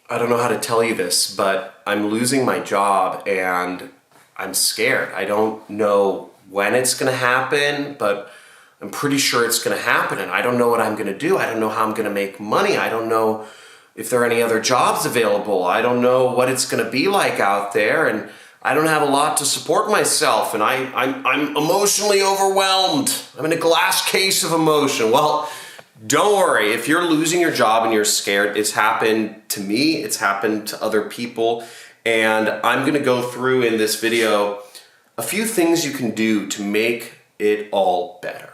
I don't know how to tell you this, but I'm losing my job and I'm scared. I don't know when it's gonna happen, but I'm pretty sure it's gonna happen, and I don't know what I'm gonna do. I don't know how I'm gonna make money. I don't know if there are any other jobs available. I don't know what it's gonna be like out there, and I don't have a lot to support myself, and I'm emotionally overwhelmed. I'm in a glass case of emotion. Well, don't worry, if you're losing your job and you're scared, it's happened to me, it's happened to other people, and I'm gonna go through in this video a few things you can do to make it all better.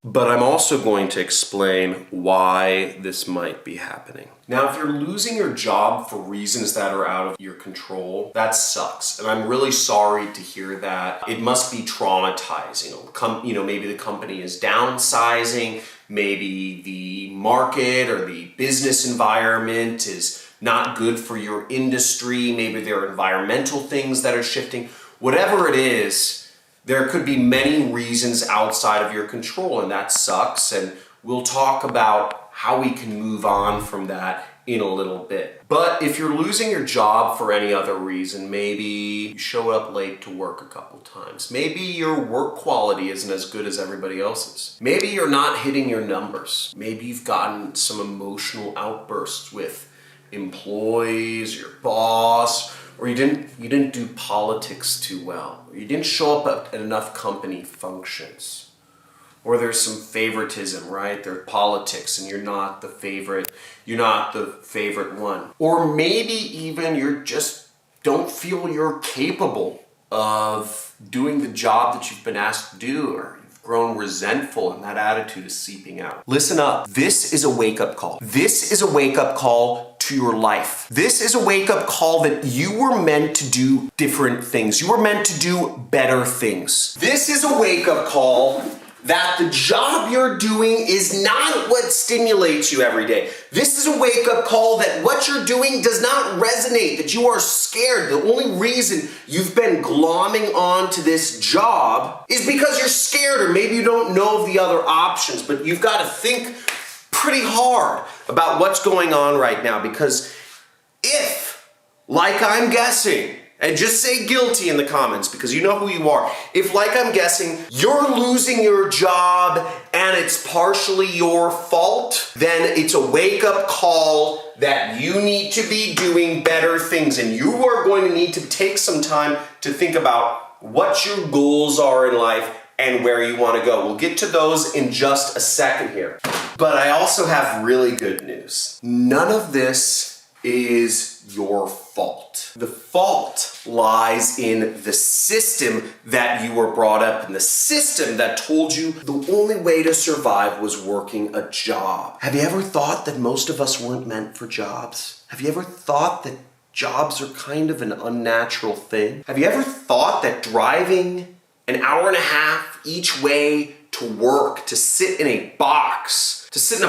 But I'm also going to explain why this might be happening. Now, if you're losing your job for reasons that are out of your control, that sucks. And I'm really sorry to hear that. It must be traumatizing. Maybe the company is downsizing, maybe the market or the business environment is not good for your industry, maybe there are environmental things that are shifting. Whatever it is, there could be many reasons outside of your control, and that sucks, and we'll talk about how we can move on from that in a little bit. But if you're losing your job for any other reason, maybe you showed up late to work a couple times, maybe your work quality isn't as good as everybody else's, maybe you're not hitting your numbers, maybe you've gotten some emotional outbursts with employees, your boss, or you didn't do politics too well, or you didn't show up at enough company functions, or there's some favoritism, right? There's politics and you're not the favorite one. Or maybe even you just don't feel you're capable of doing the job that you've been asked to do, or you've grown resentful and that attitude is seeping out. Listen up, this is a wake-up call. This is a wake-up call to your life. This is a wake-up call that you were meant to do different things. You were meant to do better things. This is a wake-up call that the job you're doing is not what stimulates you every day. This is a wake-up call that what you're doing does not resonate, that you are scared. The only reason you've been glomming on to this job is because you're scared, or maybe you don't know of the other options, but you've got to think pretty hard about what's going on right now, because if, like I'm guessing, and just say guilty in the comments because you know who you are. If, like I'm guessing, you're losing your job and it's partially your fault, then it's a wake-up call that you need to be doing better things, and you are going to need to take some time to think about what your goals are in life and where you want to go. We'll get to those in just a second here. But I also have really good news. None of this is your fault. The fault lies in the system that you were brought up in, the system that told you the only way to survive was working a job. Have you ever thought that most of us weren't meant for jobs? Have you ever thought that jobs are kind of an unnatural thing? Have you ever thought that driving an hour and a half each way to work, to sit in a box within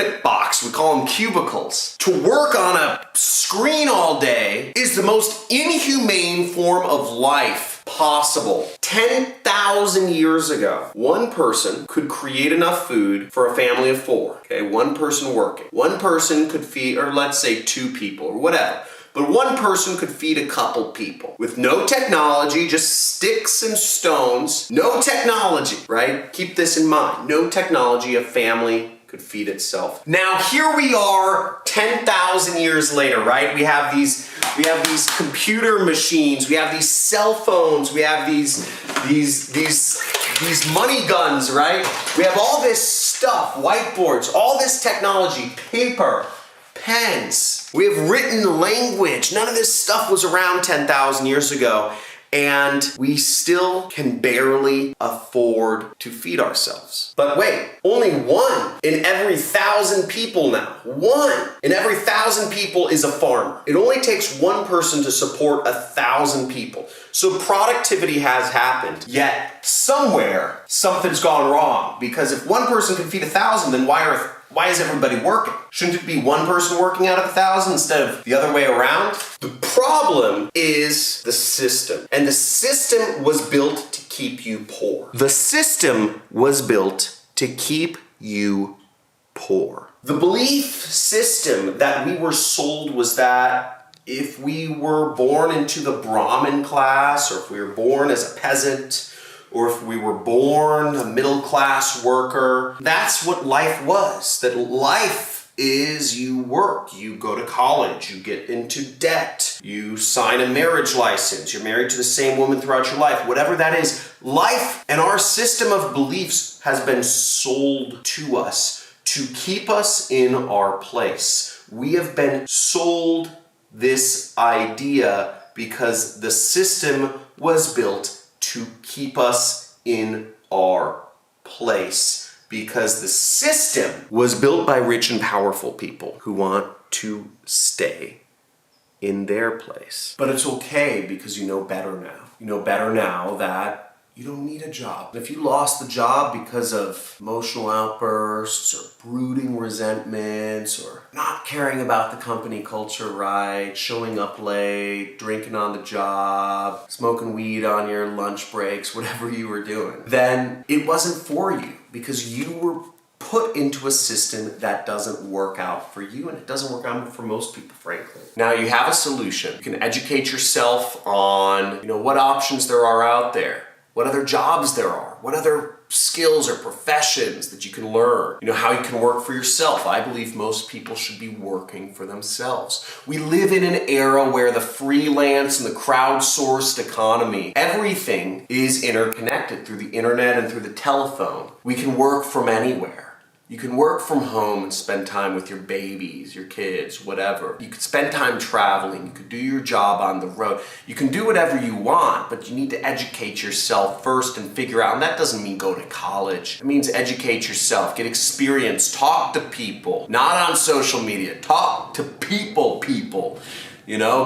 a box, we call them cubicles, to work on a screen all day is the most inhumane form of life possible. 10,000 years ago, one person could create enough food for a family of 4, okay? One person working. One person could feed, or let's say 2 people, or whatever. But one person could feed a couple people with no technology, just sticks and stones. No technology, right? Keep this in mind. No technology, a family could feed itself. Now here we are 10,000 years later, right? We have these computer machines, we have these cell phones, we have these money guns, right? We have all this stuff, whiteboards, all this technology, paper, pens. We have written language. None of this stuff was around 10,000 years ago, and we still can barely afford to feed ourselves. But wait, only 1 in every 1,000 people now. 1 in every 1,000 people is a farmer. It only takes 1 person to support 1,000 people. So productivity has happened, yet somewhere something's gone wrong, because if 1 person can feed 1,000, then why are Why is everybody working? Shouldn't it be one person working out of 1,000 instead of the other way around? The problem is the system. And the system was built to keep you poor. The system was built to keep you poor. The belief system that we were sold was that if we were born into the Brahmin class, or if we were born as a peasant, or if we were born a middle-class worker, that's what life was. That life is you work, you go to college, you get into debt, you sign a marriage license, you're married to the same woman throughout your life, whatever that is. Life and our system of beliefs has been sold to us to keep us in our place. We have been sold this idea because the system was built to keep us in our place, because the system was built by rich and powerful people who want to stay in their place. But it's okay because you know better now. You know better now that you don't need a job. If you lost the job because of emotional outbursts or brooding resentments or not caring about the company culture right, showing up late, drinking on the job, smoking weed on your lunch breaks, whatever you were doing, then it wasn't for you because you were put into a system that doesn't work out for you, and it doesn't work out for most people, frankly. Now you have a solution. You can educate yourself on, what options there are out there, what other jobs there are, what other skills or professions that you can learn, how you can work for yourself. I believe most people should be working for themselves. We live in an era where the freelance and the crowdsourced economy, everything is interconnected through the internet and through the telephone. We can work from anywhere. You can work from home and spend time with your babies, your kids, whatever. You could spend time traveling. You could do your job on the road. You can do whatever you want, but you need to educate yourself first and figure out, and that doesn't mean go to college. It means educate yourself, get experience, talk to people, not on social media, talk to people.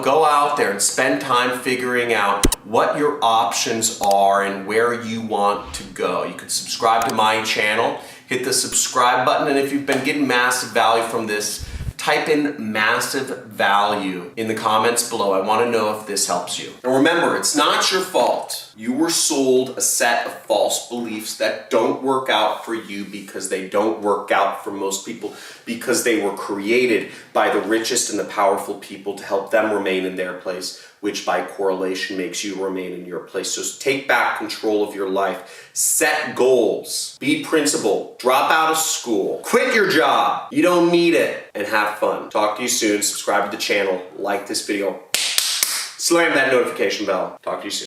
Go out there and spend time figuring out what your options are and where you want to go. You could subscribe to my channel. Hit the subscribe button, and if you've been getting massive value from this, type in massive value in the comments below. I want to know if this helps you. And remember, it's not your fault. You were sold a set of false beliefs that don't work out for you because they don't work out for most people, because they were created by the richest and the powerful people to help them remain in their place, which by correlation makes you remain in your place. So take back control of your life. Set goals. Be principled. Drop out of school. Quit your job. You don't need it. And have fun. Talk to you soon. Subscribe to the channel. Like this video. Slam that notification bell. Talk to you soon.